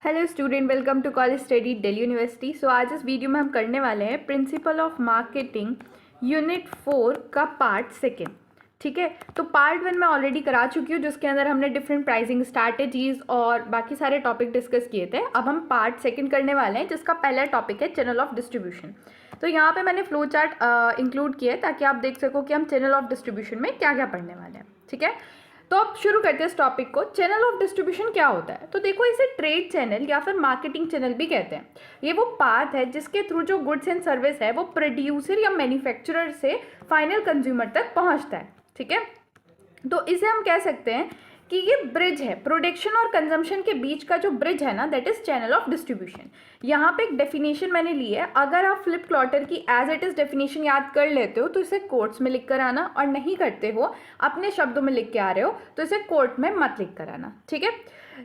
Hello student, welcome to college study Delhi university. So आज इस video में हम करने वाले हैं प्रिंसिपल ऑफ मार्केटिंग यूनिट 4 का पार्ट सेकेंड। ठीक है, तो पार्ट 1 मैं ऑलरेडी करा चुकी हूँ, जिसके अंदर हमने डिफरेंट प्राइसिंग स्ट्रैटेजीज और बाकी सारे टॉपिक डिस्कस किए थे। अब हम पार्ट सेकेंड करने वाले हैं, जिसका पहला टॉपिक है चैनल ऑफ डिस्ट्रीब्यूशन। तो यहाँ पे मैंने फ्लो चार्ट इंक्लूड किया है ताकि आप देख सको कि हम चैनल ऑफ डिस्ट्रीब्यूशन में क्या क्या पढ़ने वाले हैं। ठीक है, तो अब शुरू करते हैं इस टॉपिक को। चैनल ऑफ डिस्ट्रीब्यूशन क्या होता है? तो देखो, इसे ट्रेड चैनल या फिर मार्केटिंग चैनल भी कहते हैं। ये वो पाथ है जिसके थ्रू जो गुड्स एंड सर्विस है वो प्रोड्यूसर या मैन्युफैक्चरर से फाइनल कंज्यूमर तक पहुंचता है। ठीक है, तो इसे हम कह सकते हैं कि ये ब्रिज है, प्रोडक्शन और कंजम्पशन के बीच का जो ब्रिज है ना, that is channel of distribution. यहाँ पे एक डेफिनेशन मैंने ली है। अगर आप फ्लिप क्लॉटर की एज इट इज डेफिनेशन याद कर लेते हो तो इसे कोट्स में लिख कर आना, और नहीं करते हो, अपने शब्दों में लिख के आ रहे हो, तो इसे कोट में मत लिख कर आना। ठीक है,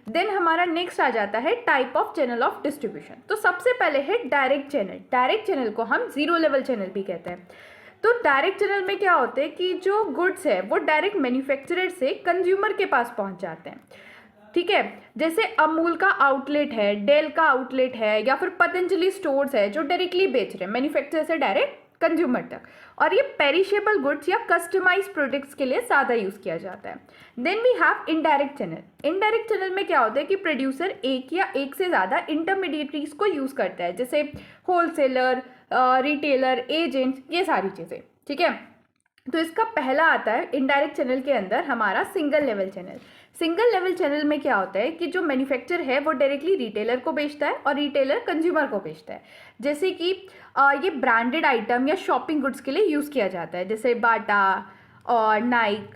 देन हमारा नेक्स्ट आ जाता है type of channel of distribution. तो सबसे पहले है डायरेक्ट चैनल। डायरेक्ट चैनल को हम जीरो लेवल चैनल भी कहते हैं। तो डायरेक्ट चैनल में क्या होता है कि जो गुड्स है वो डायरेक्ट मैन्युफैक्चरर से कंज्यूमर के पास पहुंच जाते हैं। ठीक है, जैसे अमूल का आउटलेट है, डेल का आउटलेट है, या फिर पतंजलि स्टोर्स है जो डायरेक्टली बेच रहे हैं मैन्युफैक्चरर से डायरेक्ट कंज्यूमर तक। और ये पेरिशेबल गुड्स या कस्टमाइज प्रोडक्ट्स के लिए ज़्यादा यूज़ किया जाता है। Then we have indirect channel. Indirect channel में क्या होता है कि प्रोड्यूसर एक या एक से ज़्यादा इंटरमीडिएटरीज को यूज़ करता है, जैसे होलसेलर, रिटेलर, एजेंट, ये सारी चीज़ें। ठीक है, तो इसका पहला आता है इनडायरेक्ट चैनल के अंदर हमारा single level channel. Single level channel में क्या होता है कि जो मैन्युफैक्चर है वो डायरेक्टली रिटेलर को बेचता है और रिटेलर कंज्यूमर को बेचता है। जैसे कि ये ब्रांडेड आइटम या शॉपिंग गुड्स के लिए यूज़ किया जाता है, जैसे बाटा और नाइक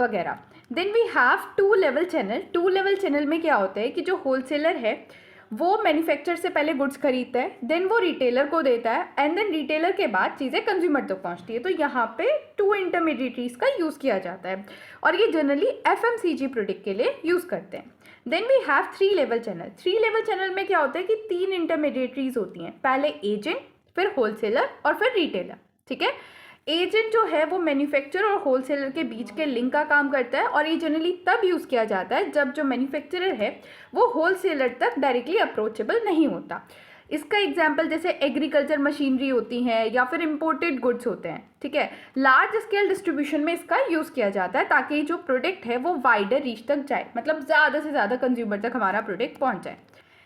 वगैरह। Then we have two level channel. Two level channel में क्या होता है कि जो होलसेलर है वो मैन्युफैक्चर से पहले गुड्स खरीदता है, देन वो रिटेलर को देता है, एंड देन रिटेलर के बाद चीज़ें कंज्यूमर तक पहुंचती है। तो यहाँ पे टू इंटरमीडिएटरीज का यूज़ किया जाता है, और ये जनरली एफएमसीजी प्रोडक्ट के लिए यूज़ करते हैं। Then we have three level channel. Three level channel में क्या होता है कि तीन इंटरमीडिएटरीज होती हैं, पहले एजेंट, फिर होलसेलर और फिर रिटेलर। ठीक है, एजेंट जो है वो मैन्युफैक्चरर और होलसेलर के बीच के लिंक का काम करता है, और ये जनरली तब यूज़ किया जाता है जब जो मैन्युफैक्चरर है वो होलसेलर तक डायरेक्टली अप्रोचेबल नहीं होता। इसका एग्जांपल जैसे एग्रीकल्चर मशीनरी होती है या फिर इंपोर्टेड गुड्स होते हैं। ठीक है, लार्ज स्केल डिस्ट्रीब्यूशन में इसका यूज़ किया जाता है ताकि जो प्रोडक्ट है वो वाइडर रीच तक जाए, मतलब ज़्यादा से ज़्यादा कंज्यूमर तक हमारा प्रोडक्ट पहुँच जाए।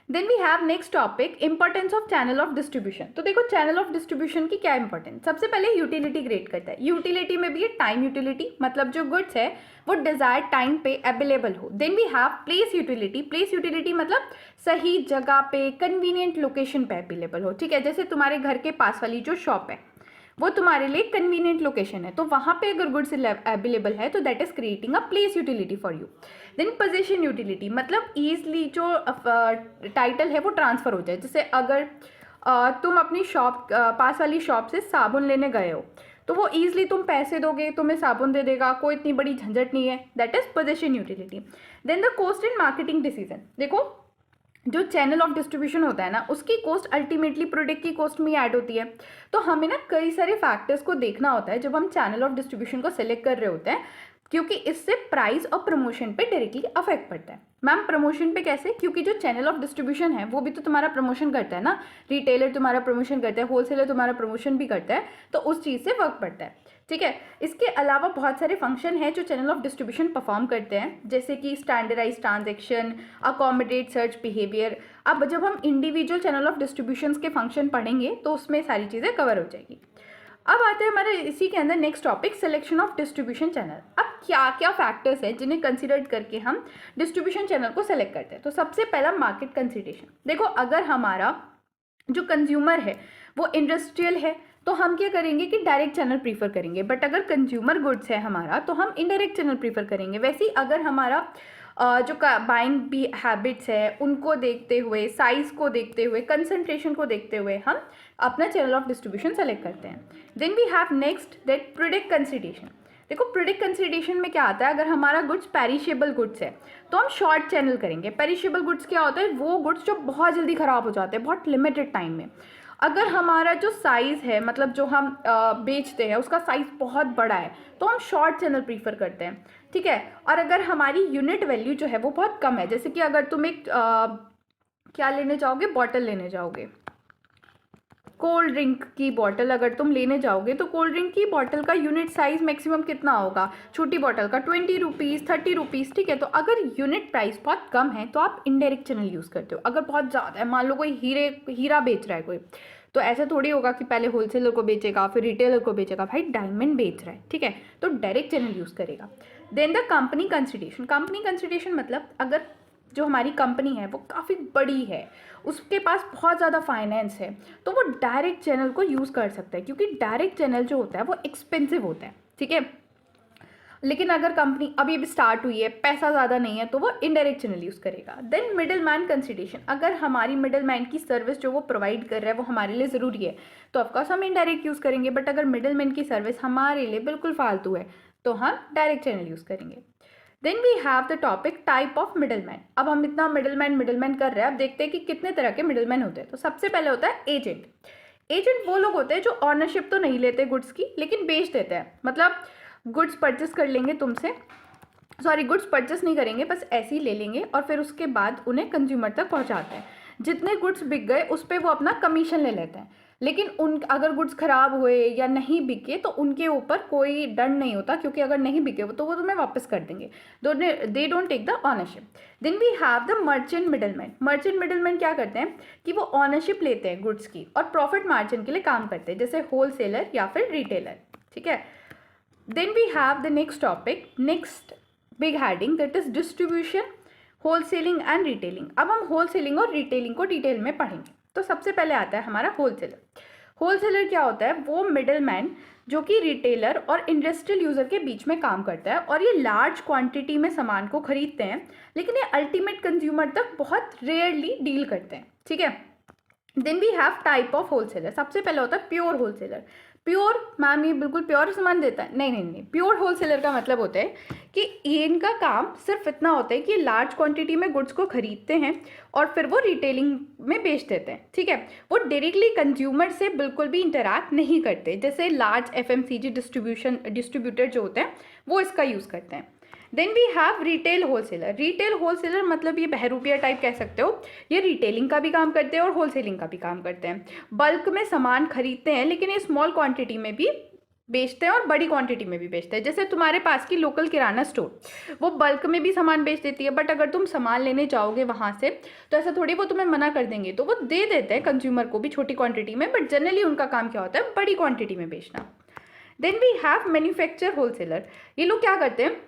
Then we have next topic, importance of channel of distribution. तो देखो, चैनल ऑफ डिस्ट्रीब्यूशन की क्या इंपॉर्टेंस। सबसे पहले यूटिलिटी ग्रेड करता है। यूटिलिटी में भी है टाइम यूटिलिटी, मतलब जो गुड्स है वो डिजायर्ड टाइम पे अवेलेबल हो। Then we have place utility. Place utility मतलब सही जगह पे, कन्वीनियंट लोकेशन पे अवेलेबल हो। ठीक है, जैसे तुम्हारे घर के पास वाली जो शॉप है वो तुम्हारे लिए कन्वीनियंट लोकेशन है, तो वहाँ पे अगर गुड्स अवेलेबल है तो that is creating a place utility for you. Then position utility मतलब ईजिली जो टाइटल है वो ट्रांसफ़र हो जाए। जैसे अगर तुम अपनी शॉप पास वाली शॉप से साबुन लेने गए हो तो वो ईजिली तुम पैसे दोगे, तुम्हें साबुन दे देगा, कोई इतनी बड़ी झंझट नहीं है। That is position utility. Then the cost and marketing decision. देखो, जो चैनल ऑफ डिस्ट्रीब्यूशन होता है ना, उसकी कॉस्ट अल्टीमेटली प्रोडक्ट की कॉस्ट में ऐड होती है। तो हमें ना कई सारे फैक्टर्स को देखना होता है जब हम चैनल ऑफ डिस्ट्रीब्यूशन को सेलेक्ट कर रहे होते हैं, क्योंकि इससे प्राइस और प्रमोशन पे डायरेक्टली अफेक्ट पड़ता है। मैम, प्रमोशन पे कैसे? क्योंकि जो चैनल ऑफ डिस्ट्रीब्यूशन है वो भी तो तुम्हारा प्रमोशन करता है ना, रिटेलर तुम्हारा प्रमोशन करता है, होलसेलर तुम्हारा प्रमोशन भी करता है, तो उस चीज़ से वर्क पड़ता है। ठीक है, इसके अलावा बहुत सारे फंक्शन हैं जो चैनल ऑफ डिस्ट्रीब्यूशन परफॉर्म करते हैं, जैसे कि standardise transaction, accommodate search behaviour. अब जब हम इंडिविजुअल चैनल ऑफ डिस्ट्रीब्यूशन के फंक्शन पढ़ेंगे तो उसमें सारी चीज़ें कवर हो जाएगी। अब आते हैं हमारे इसी के अंदर next topic, selection of distribution channel. अब क्या क्या फैक्टर्स हैं जिन्हें कंसिडर करके हम डिस्ट्रीब्यूशन चैनल को सेलेक्ट करते हैं। तो सबसे पहला मार्केट कंसिडरेशन। देखो, अगर हमारा जो कंज्यूमर है वो इंडस्ट्रियल है तो हम क्या करेंगे कि डायरेक्ट चैनल प्रीफर करेंगे, बट अगर कंज्यूमर गुड्स है हमारा तो हम इनडायरेक्ट चैनल प्रीफर करेंगे। वैसे ही अगर हमारा जो बाइंग भी हैबिट्स है उनको देखते हुए, साइज़ को देखते हुए, कंसंट्रेशन को देखते हुए हम अपना चैनल ऑफ डिस्ट्रीब्यूशन सेलेक्ट करते हैं। Then we have next that product consideration. देखो, प्रोडक्ट कंसिडरेशन में क्या आता है, अगर हमारा गुड्स पेरिशेबल गुड्स है तो हम शॉर्ट चैनल करेंगे। पेरिशेबल गुड्स क्या होता है, वो गुड्स जो बहुत जल्दी ख़राब हो जाते हैं बहुत लिमिटेड टाइम में। अगर हमारा जो साइज़ है, मतलब जो हम बेचते हैं उसका साइज़ बहुत बड़ा है तो हम शॉर्ट चैनल प्रीफर करते हैं। ठीक है, और अगर हमारी यूनिट वैल्यू जो है वो बहुत कम है, जैसे कि अगर तुम एक क्या लेने जाओगे, बॉटल लेने जाओगे, कोल्ड ड्रिंक की बॉटल अगर तुम लेने जाओगे तो कोल्ड ड्रिंक की बॉटल का यूनिट साइज मैक्सिमम कितना होगा, छोटी बॉटल का 20 रुपीज़ 30 रुपीज़, ठीक है। तो अगर यूनिट प्राइस बहुत कम है तो आप इनडायरेक्ट चैनल यूज़ करते हो। अगर बहुत ज़्यादा है, मान लो कोई हीरा बेच रहा है कोई, तो ऐसा थोड़ी होगा कि पहले होलसेलर को बेचेगा फिर रिटेलर को बेचेगा, भाई डायमंड बेच रहा है, ठीक है, तो डायरेक्ट चैनल यूज़ करेगा। देन द कंपनी कंसिडरेशन मतलब अगर जो हमारी कंपनी है वो काफ़ी बड़ी है, उसके पास बहुत ज़्यादा फाइनेंस है, तो वो डायरेक्ट चैनल को यूज़ कर सकता है, क्योंकि डायरेक्ट चैनल जो होता है वो एक्सपेंसिव होता है, ठीक है। लेकिन अगर कंपनी अभी अभी स्टार्ट हुई है, पैसा ज़्यादा नहीं है, तो वो इनडायरेक्ट चैनल यूज़ करेगा। देन मिडिल मैन कंसिडरेशन, अगर हमारी मिडिल मैन की सर्विस जो वो प्रोवाइड कर रहा है वो हमारे लिए ज़रूरी है तो ऑफकोर्स हम इनडायरेक्ट यूज़ करेंगे। बट अगर मिडिल मैन की सर्विस हमारे लिए बिल्कुल फालतू है तो हम डायरेक्ट चैनल यूज़ करेंगे। Then we have the topic type of middle man. अब हम इतना मिडिल मैन कर रहे हैं, अब देखते हैं कि कितने तरह के मिडिल मैन होते हैं। तो सबसे पहले होता है एजेंट। एजेंट वो लोग होते हैं जो ऑनरशिप तो नहीं लेते गुड्स की, लेकिन बेच देते हैं। मतलब गुड्स परचेस कर लेंगे तुमसे, सॉरी गुड्स परचेस नहीं करेंगे, बस ऐसे ही ले लेंगे और फिर उसके बाद उन्हें कंज्यूमर तक पहुंचाते हैं। जितने गुड्स बिक गए उस पर वो अपना कमीशन ले लेते हैं। लेकिन उन अगर गुड्स खराब हुए या नहीं बिके तो उनके ऊपर कोई दंड नहीं होता, क्योंकि अगर नहीं बिके तो वो तुम्हें वापस कर देंगे। They don't take the ownership. Then we have the merchant middleman. Merchant middleman क्या करते हैं कि वो ऑनरशिप लेते हैं गुड्स की और प्रॉफिट मार्जिन के लिए काम करते हैं, जैसे होलसेलर या फिर रिटेलर, ठीक है। Then we have the next topic, next big heading, that is distribution, wholesaling and retailing. अब हम होलसेलिंग और रिटेलिंग को डिटेल में पढ़ेंगे। तो सबसे पहले आता है हमारा होलसेलर। होलसेलर क्या होता है, वो मिडल मैन जो कि रिटेलर और इंडस्ट्रियल यूज़र के बीच में काम करता है, और ये लार्ज क्वांटिटी में सामान को खरीदते हैं, लेकिन ये अल्टीमेट कंज्यूमर तक बहुत रेयरली डील करते हैं, ठीक है। Then we have type of wholesaler. सबसे पहले होता है प्योर होलसेलर। प्योर मैम ये बिल्कुल प्योर सामान देता है, नहीं नहीं नहीं। प्योर होलसेलर का मतलब होता है कि ये इनका काम सिर्फ इतना होता है कि लार्ज क्वांटिटी में गुड्स को खरीदते हैं और फिर वो रिटेलिंग में बेच देते हैं, ठीक है। वो डायरेक्टली कंज्यूमर से बिल्कुल भी इंटरैक्ट नहीं करते, जैसे लार्ज एफएमसीजी डिस्ट्रीब्यूटर जो होते हैं वो इसका यूज़ करते हैं। Then we have retail wholesaler. Retail wholesaler मतलब ये बहरूपिया टाइप कह सकते हो, ये रिटेलिंग का भी काम करते हैं और होलसेलिंग का भी काम करते हैं। बल्क में सामान खरीदते हैं, लेकिन ये स्मॉल क्वांटिटी में भी बेचते हैं और बड़ी क्वांटिटी में भी बेचते हैं। जैसे तुम्हारे पास की लोकल किराना स्टोर, वो बल्क में भी सामान बेच देती है, बट अगर तुम सामान लेने जाओगे वहाँ से तो ऐसा थोड़ी वो तुम्हें मना कर देंगे, तो वो दे देते हैं कंज्यूमर को भी छोटी क्वांटिटी में, बट जनरली उनका काम क्या होता है, बड़ी क्वांटिटी में बेचना। Then we have manufacture wholesaler. ये लोग क्या करते हैं,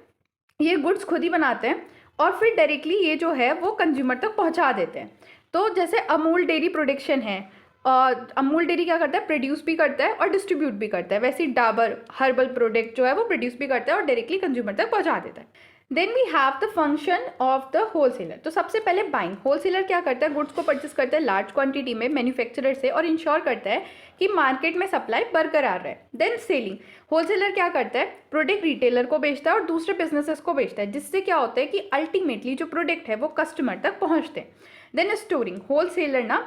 ये गुड्स खुद ही बनाते हैं और फिर डायरेक्टली ये जो है वो कंज्यूमर तक पहुंचा देते हैं। तो जैसे अमूल डेयरी प्रोडक्शन है, और अमूल डेयरी क्या करता है, प्रोड्यूस भी करता है और डिस्ट्रीब्यूट भी करता है। वैसे ही डाबर हर्बल प्रोडक्ट जो है वो प्रोड्यूस भी करता है और डायरेक्टली कंज्यूमर तक पहुंचा देता है। Then we have the function of the wholesaler. तो सबसे पहले बाइंग। होलसेलर क्या करता है, गुड्स को परचेस करता है लार्ज क्वांटिटी में मैन्युफैक्चरर से और इंश्योर करता है कि मार्केट में सप्लाई बरकरार रहे। Then selling. होलसेलर क्या करता है, प्रोडक्ट रिटेलर को बेचता है और दूसरे बिजनेसेस को बेचता है, जिससे क्या होता है कि अल्टीमेटली जो प्रोडक्ट है वो कस्टमर तक पहुंचते हैं। Then storing. होलसेलर ना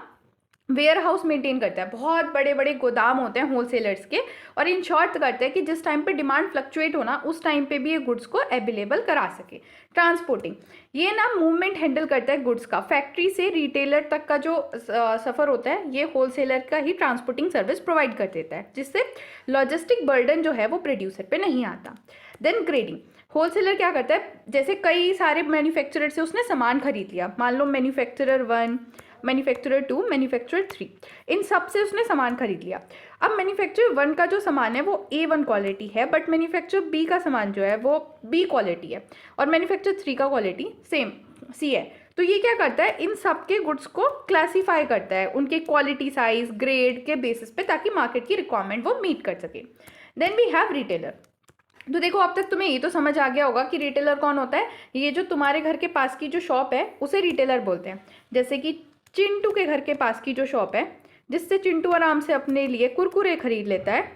वेयर हाउस मेंटेन करता है, बहुत बड़े बड़े गोदाम होते हैं होलसेलर्स के, और इंश्योर करता है कि जिस टाइम पे डिमांड फ्लक्चुएट होना उस टाइम पे भी ये गुड्स को अवेलेबल करा सके। ट्रांसपोर्टिंग, ये ना मूवमेंट हैंडल करता है गुड्स का, फैक्ट्री से रिटेलर तक का जो सफ़र होता है ये होलसेलर का ही ट्रांसपोर्टिंग सर्विस प्रोवाइड कर देता है, जिससे लॉजिस्टिक बर्डन जो है वो प्रोड्यूसर पे नहीं आता। Then grading. होलसेलर क्या करता है, जैसे कई सारे मैन्युफैक्चरर से उसने सामान खरीद लिया, मान लो मैन्युफैक्चरर 1, मैन्युफैक्चरर 2, मैन्युफैक्चरर 3, इन सब से उसने सामान खरीद लिया। अब मैन्युफैक्चरर 1 का जो सामान है वो A1 क्वालिटी है, बट मैन्युफैक्चरर B का सामान जो है वो B क्वालिटी है, और मैन्युफैक्चरर 3 का क्वालिटी सेम C है। तो ये क्या करता है, इन सब के गुड्स को क्लासीफाई करता है उनके क्वालिटी, साइज, ग्रेड के बेसिस पे, ताकि मार्केट की रिक्वायरमेंट वो मीट कर सके। Then we have retailer. तो देखो अब तक तुम्हें ये तो समझ आ गया होगा कि रिटेलर कौन होता है। ये जो तुम्हारे घर के पास की जो शॉप है उसे रिटेलर बोलते हैं। जैसे कि चिंटू के घर के पास की जो शॉप है, जिससे चिंटू आराम से अपने लिए कुरकुरे खरीद लेता है,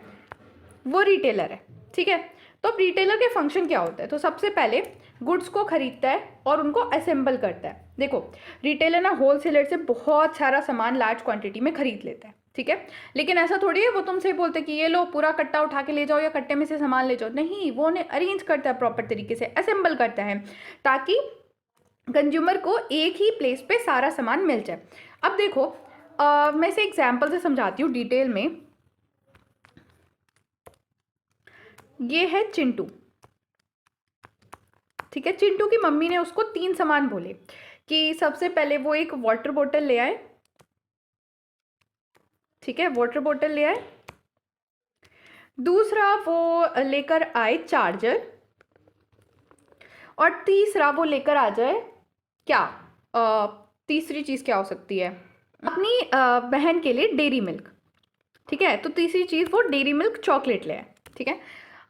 वो रिटेलर है, ठीक है। तो अब रिटेलर के फंक्शन क्या होता है, तो सबसे पहले गुड्स को खरीदता है और उनको असेंबल करता है। देखो रिटेलर ना होलसेलर से बहुत सारा सामान लार्ज क्वांटिटी में खरीद लेता है, ठीक है, लेकिन ऐसा थोड़ी है वो तुमसे बोलते कि ये लो पूरा कट्टा उठा के ले जाओ या कट्टे में से सामान ले जाओ, नहीं, वो उन्हें अरेंज करता है प्रॉपर तरीके से, असेंबल करता है, ताकि कंज्यूमर को एक ही प्लेस पे सारा सामान मिल जाए। अब देखो मैं इसे एग्जाम्पल से समझाती हूँ डिटेल में। ये है चिंटू, ठीक है। चिंटू की मम्मी ने उसको 3 सामान बोले कि सबसे पहले वो एक वाटर बोतल ले आए, ठीक है, वाटर बोतल ले आए। दूसरा वो लेकर आए चार्जर, और तीसरा वो लेकर आ जाए क्या, तीसरी चीज़ क्या हो सकती है, अपनी बहन के लिए डेयरी मिल्क, ठीक है। तो तीसरी चीज़ वो डेयरी मिल्क चॉकलेट ले आए, ठीक है।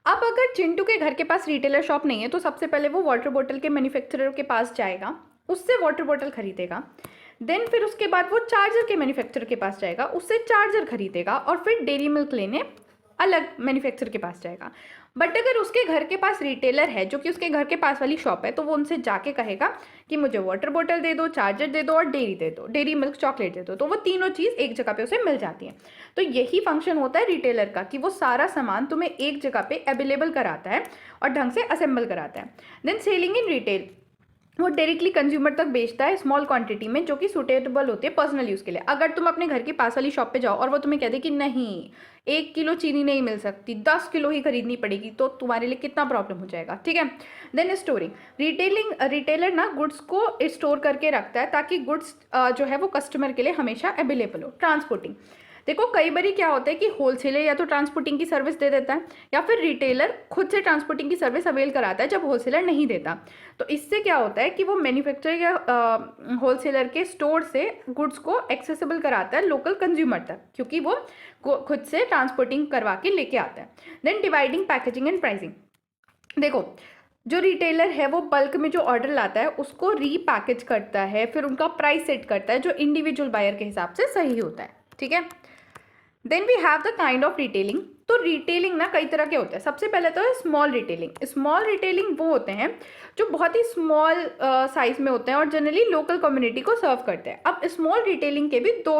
अब अगर चिंटू के घर के पास रिटेलर शॉप नहीं है तो सबसे पहले वो वाटर बोतल के मैन्युफैक्चरर के पास जाएगा, उससे वाटर बोतल खरीदेगा। देन फिर उसके बाद वो चार्जर के मैन्युफैक्चरर के पास जाएगा, उससे चार्जर खरीदेगा, और फिर डेयरी मिल्क लेने अलग मैन्युफैक्चरर के पास जाएगा। बट अगर उसके घर के पास रिटेलर है जो कि उसके घर के पास वाली शॉप है, तो वो उनसे जाके कहेगा कि मुझे वाटर बोतल दे दो, चार्जर दे दो और डेयरी दे दो, डेयरी मिल्क चॉकलेट दे दो। तो वो तीनों चीज़ एक जगह पे उसे मिल जाती हैं। तो यही फंक्शन होता है रिटेलर का कि वो सारा सामान तुम्हें एक जगह पे अवेलेबल कराता है और ढंग से असेंबल कराता है। देन सेलिंग इन रिटेल, वो डायरेक्टली कंज्यूमर तक बेचता है स्मॉल क्वांटिटी में, जो कि सुटेबल होती है पर्सनल यूज़ के लिए। अगर तुम अपने घर के पास वाली शॉप पे जाओ और वो तुम्हें कह दे कि नहीं 1 किलो चीनी नहीं मिल सकती, 10 किलो ही खरीदनी पड़ेगी, तो तुम्हारे लिए कितना प्रॉब्लम हो जाएगा, ठीक है। देन स्टोरिंग, रिटेलर ना गुड्स को स्टोर करके रखता है ताकि गुड्स जो है वो कस्टमर के लिए हमेशा अवेलेबल हो। ट्रांसपोर्टिंग, देखो कई बारी क्या होता है कि होलसेलर या तो ट्रांसपोर्टिंग की सर्विस दे देता है, या फिर रिटेलर खुद से ट्रांसपोर्टिंग की सर्विस अवेल कराता है जब होलसेलर नहीं देता। तो इससे क्या होता है कि वो मैन्युफैक्चरर या होलसेलर के स्टोर से गुड्स को एक्सेसिबल कराता है लोकल कंज्यूमर तक, क्योंकि वो खुद से ट्रांसपोर्टिंग करवा के लेके आता है। Then dividing packaging and pricing, देखो जो रिटेलर है वो बल्क में जो ऑर्डर लाता है उसको रीपैकेज करता है, फिर उनका प्राइस सेट करता है जो इंडिविजुअल बायर के हिसाब से सही होता है, ठीक है। Then we have the kind of retailing, तो रिटेलिंग ना कई तरह के होते हैं। सबसे पहले तो है स्मॉल रिटेलिंग। स्मॉल रिटेलिंग वो होते हैं जो बहुत ही स्मॉल साइज में होते हैं और जनरली लोकल कम्युनिटी को सर्व करते हैं। अब स्मॉल रिटेलिंग के भी दो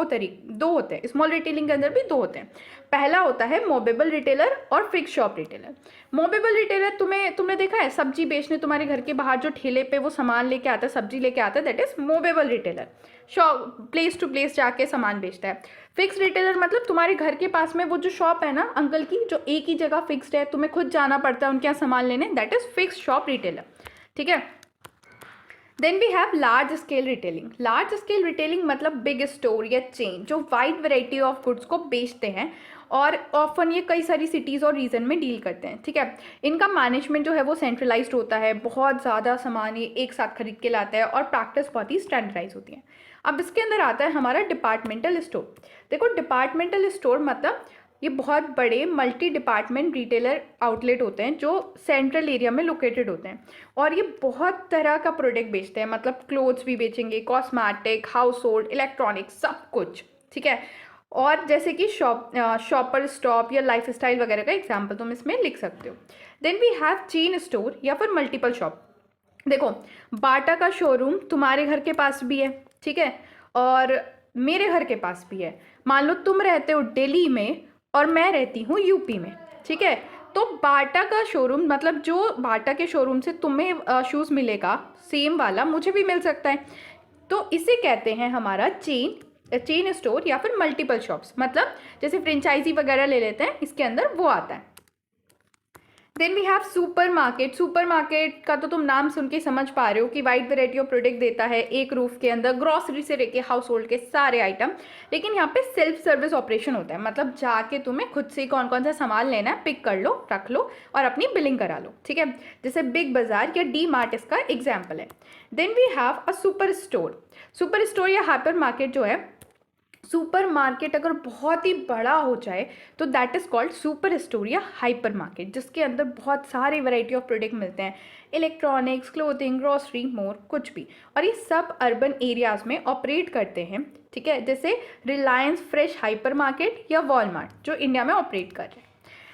होते हैं, स्मॉल रिटेलिंग के अंदर भी 2 होते हैं। पहला होता है मोवेबल रिटेलर और फिक्स शॉप रिटेलर। मोवेबल रिटेलर तुमने देखा है सब्जी बेचने तुम्हारे घर के बाहर जो ठेले पे वो सामान लेके आता है, सब्जी लेके आता है, that is movable retailer. Shop place to place जाके सामान बेचता है। फिक्स रिटेलर मतलब तुम्हारे घर के पास में वो जो शॉप है ना अंकल की, जो एक ही जगह फिक्स्ड है, तुम्हें खुद जाना पड़ता है उनके यहाँ सामान लेने, that is fix shop retailer, ठीक है। Then we have large scale retailing. Large scale retailing मतलब बिग स्टोर या चेन जो वाइड वैरायटी ऑफ गुड्स को बेचते हैं, और ऑफन ये कई सारी सिटीज़ और रीजन में डील करते हैं, ठीक है। इनका मैनेजमेंट जो है वो सेंट्रलाइज्ड होता है, बहुत ज़्यादा सामान ये एक साथ खरीद के लाता है, और प्रैक्टिस बहुत ही स्टैंडर्डाइज होती है। अब इसके अंदर आता है हमारा डिपार्टमेंटल स्टोर। देखो डिपार्टमेंटल स्टोर मतलब ये बहुत बड़े मल्टी डिपार्टमेंट रिटेलर आउटलेट होते हैं जो सेंट्रल एरिया में लोकेटेड होते हैं, और ये बहुत तरह का प्रोडक्ट बेचते हैं, मतलब क्लोथ्स भी बेचेंगे, कॉस्मेटिक, हाउस होल्ड, इलेक्ट्रॉनिक्स, सब कुछ, ठीक है। और जैसे कि शॉपर स्टॉप या लाइफ स्टाइल वगैरह का एग्जाम्पल तुम इसमें लिख सकते हो। Then we have chain store या फिर मल्टीपल शॉप। देखो बाटा का शोरूम तुम्हारे घर के पास भी है, ठीक है, और मेरे घर के पास भी है। मान लो तुम रहते हो दिल्ली में और मैं रहती हूँ यूपी में, ठीक है। तो बाटा का शोरूम मतलब जो बाटा के शोरूम से तुम्हें शूज़ मिलेगा सेम वाला मुझे भी मिल सकता है, तो इसे कहते हैं हमारा चेन स्टोर या फिर मल्टीपल शॉप्स। मतलब जैसे फ्रेंचाइजी वगैरह ले लेते हैं, इसके अंदर वो आता है। Then we have supermarket. Supermarket का तो तुम नाम सुन के समझ पा रहे हो कि वाइड वैरायटी ऑफ प्रोडक्ट देता है एक रूफ के अंदर, ग्रॉसरी से लेके हाउस होल्ड के सारे आइटम। लेकिन यहाँ पे सेल्फ सर्विस ऑपरेशन होता है, मतलब जाके तुम्हें खुद से कौन कौन सा सामान लेना है पिक कर लो, रख लो और अपनी बिलिंग करा लो, ठीक है। जैसे बिग बाजार या डी मार्ट इसका एग्जाम्पल है। Then we have a superstore. Superstore या हाइपर मार्केट जो है, सुपर मार्केट अगर बहुत ही बड़ा हो जाए तो that is called super store या हाइपर मार्केट, जिसके अंदर बहुत सारे वैरायटी ऑफ प्रोडक्ट मिलते हैं, इलेक्ट्रॉनिक्स, क्लोथिंग, ग्रॉसरी, मोर, कुछ भी। और ये सब अर्बन एरियाज़ में ऑपरेट करते हैं, ठीक है, जैसे रिलायंस फ्रेश हाइपर मार्केट या वॉलमार्ट जो इंडिया में ऑपरेट कर रहे हैं।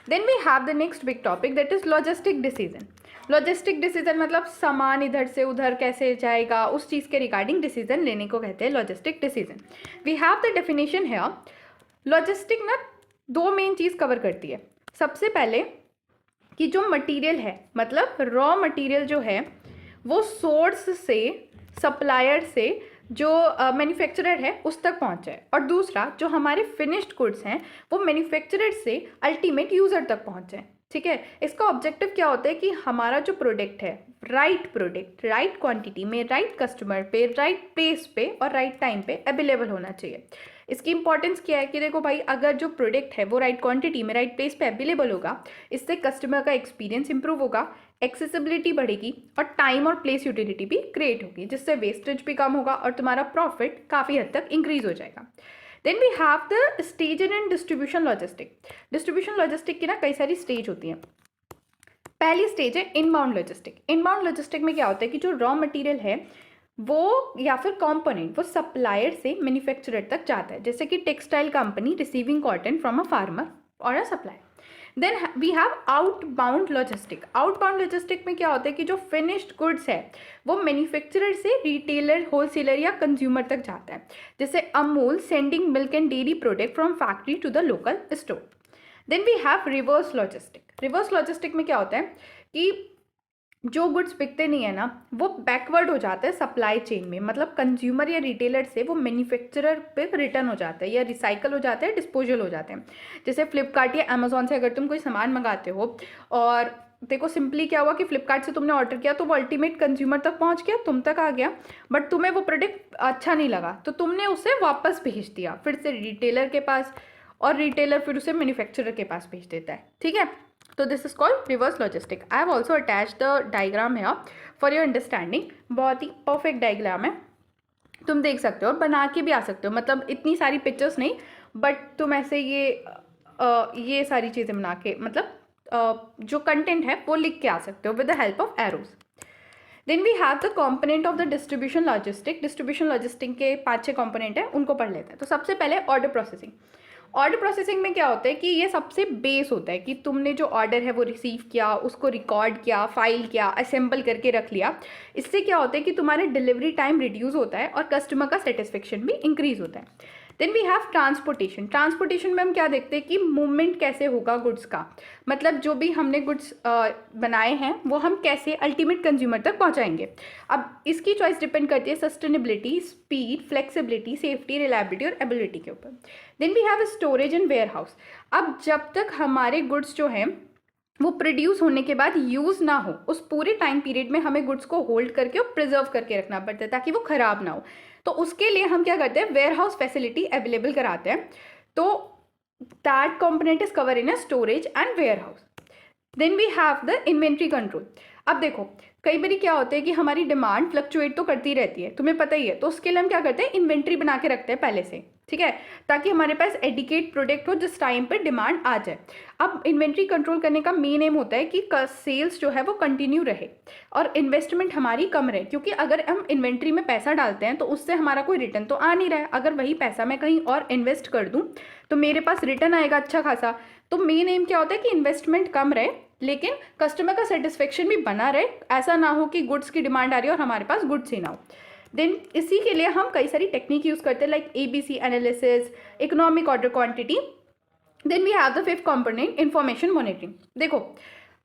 Then we have the next big topic that is logistic decision. Logistic decision मतलब सामान इधर से उधर कैसे जाएगा उस चीज़ के रिगार्डिंग डिसीजन लेने को कहते हैं logistic decision. We have the definition है। लॉजिस्टिक ना 2 मेन चीज़ कवर करती है। सबसे पहले कि जो मटेरियल है, मतलब रॉ मटेरियल जो है वो सोर्स से सप्लायर से जो मैन्युफैक्चरर है उस तक पहुंचे, और दूसरा जो हमारे फिनिश्ड गुड्स हैं वो मैन्युफैक्चरर से अल्टीमेट यूज़र तक पहुंचे। ठीक है, इसका ऑब्जेक्टिव क्या होता है कि हमारा जो प्रोडक्ट है राइट प्रोडक्ट राइट क्वांटिटी में राइट कस्टमर पे राइट प्लेस पे और राइट टाइम पे अवेलेबल होना चाहिए। इसकी इंपॉर्टेंस क्या है कि देखो भाई, अगर जो प्रोडक्ट है वो राइट क्वांटिटी में राइट प्लेस पे अवेलेबल होगा, इससे कस्टमर का एक्सपीरियंस इंप्रूव होगा, एक्सेसिबिलिटी बढ़ेगी और टाइम और प्लेस यूटिलिटी भी क्रिएट होगी, जिससे वेस्टेज भी कम होगा और तुम्हारा प्रॉफिट काफ़ी हद तक इंक्रीज हो जाएगा। Then we have the stage and distribution logistic. Distribution logistic की ना कई सारी स्टेज होती हैं। पहली स्टेज है इनबाउंड लॉजिस्टिक। इनबाउंड लॉजिस्टिक में क्या होता है कि जो रॉ मटेरियल है वो या फिर कंपोनेंट वो सप्लायर से मैन्युफैक्चरर तक जाता है, जैसे कि textile company receiving cotton from a farmer और a supplier. Then we have outbound logistic. Outbound logistic में क्या होता है कि जो फिनिश्ड गुड्स है वो मैन्युफैक्चरर से रिटेलर, होलसेलर या कंज्यूमर तक जाता है, जैसे Amul sending milk and dairy product from factory to the local store. Then we have reverse logistic. Reverse logistic में क्या होता है कि जो गुड्स बिकते नहीं है ना वो बैकवर्ड हो जाता है सप्लाई चेन में, मतलब कंज्यूमर या रिटेलर से वो मैन्युफैक्चरर पे रिटर्न हो जाता है या रिसाइकल हो जाता है, डिस्पोजल हो जाते हैं। जैसे फ्लिपकार्ट या अमेजोन से अगर तुम कोई सामान मंगाते हो और देखो सिंपली क्या हुआ कि फ्लिपकार्ट से तुमने ऑर्डर किया तो वो अल्टीमेट कंज्यूमर तक पहुंच गया, तुम तक आ गया, बट तुम्हें वो प्रोडक्ट अच्छा नहीं लगा तो तुमने उसे वापस भेज दिया फिर से रिटेलर के पास, और रिटेलर फिर उसे मैन्युफैक्चरर के पास भेज देता है। ठीक है, तो this is called reverse logistic. I have also attach the diagram है फॉर योर अंडरस्टैंडिंग। बहुत ही परफेक्ट डायग्राम है, तुम देख सकते हो और बना के भी आ सकते हो, मतलब इतनी सारी पिक्चर्स नहीं बट तुम ऐसे ये सारी चीज़ें बना के, मतलब जो कंटेंट है वो लिख के आ सकते हो with the help of arrows. Then we have the component of the distribution logistic. Distribution logistic के 5-6 कॉम्पोनेंट है, उनको पढ़ लेते हैं। तो सबसे पहले ऑर्डर प्रोसेसिंग। ऑर्डर प्रोसेसिंग में क्या होता है कि ये सबसे बेस होता है कि तुमने जो ऑर्डर है वो रिसीव किया, उसको रिकॉर्ड किया, फाइल किया, असेंबल करके रख लिया। इससे क्या होता है कि तुम्हारे डिलीवरी टाइम रिड्यूस होता है और कस्टमर का सेटिस्फेक्शन भी इंक्रीज होता है। Then we have transportation. Transportation में हम क्या देखते हैं कि मूवमेंट कैसे होगा गुड्स का, मतलब जो भी हमने गुड्स बनाए हैं वो हम कैसे अल्टीमेट कंज्यूमर तक पहुंचाएंगे। अब इसकी चॉइस डिपेंड करती है sustainability, speed, flexibility, safety, reliability और एबिलिटी के ऊपर। Then we have storage and warehouse. अब जब तक हमारे गुड्स जो हैं वो प्रोड्यूस होने के बाद यूज़ ना हो, उस पूरे टाइम पीरियड में हमें गुड्स को होल्ड करके और प्रिजर्व करके रखना पड़ता है ताकि वो ख़राब ना हो। तो उसके लिए हम क्या करते हैं, वेयर हाउस फैसिलिटी अवेलेबल कराते हैं। तो that component is cover in a storage and warehouse. Then we have the inventory control. अब देखो कई बार क्या होता है कि हमारी डिमांड फ्लक्चुएट तो करती रहती है, तुम्हें पता ही है, तो उसके लिए हम क्या करते हैं, इन्वेंट्री बना के रखते हैं पहले से। ठीक है, ताकि हमारे पास एडिकेट प्रोडक्ट हो जिस टाइम पे डिमांड आ जाए। अब इन्वेंट्री कंट्रोल करने का मेन एम होता है कि सेल्स जो है वो कंटिन्यू रहे और इन्वेस्टमेंट हमारी कम रहे, क्योंकि अगर हम इन्वेंट्री में पैसा डालते हैं तो उससे हमारा कोई रिटर्न तो आ नहीं रहा है। अगर वही पैसा मैं कहीं और इन्वेस्ट कर दूँ तो मेरे पास रिटर्न आएगा अच्छा खासा। तो मेन एम क्या होता है कि इन्वेस्टमेंट कम रहे लेकिन कस्टमर का सेटिस्फेक्शन भी बना रहे, ऐसा ना हो कि गुड्स की डिमांड आ रही है और हमारे पास गुड्स ही ना हो। देन इसी के लिए हम कई सारी टेक्निक यूज़ करते हैं like ABC analysis, economic order quantity. Then we have the fifth component information monitoring. देखो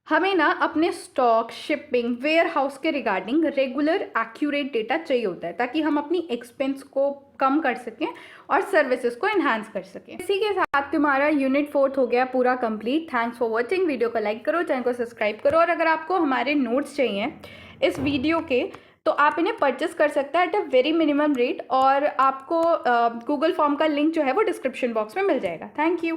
हमें ना अपने स्टॉक, शिपिंग, वेयर हाउस के रिगार्डिंग रेगुलर एक्यूरेट डेटा चाहिए होता है ताकि हम अपनी एक्सपेंस को कम कर सकें और सर्विसेज को एनहांस कर सकें। इसी के साथ तुम्हारा यूनिट 4 हो गया पूरा complete. Thanks for watching. Video को लाइक करो, चैनल को सब्सक्राइब करो, और अगर आपको हमारे नोट्स चाहिए इस वीडियो के तो आप इन्हें परचेस कर सकते हैं at a very minimum rate, और आपको गूगल फॉर्म का लिंक जो है वो डिस्क्रिप्शन बॉक्स में मिल जाएगा। Thank you.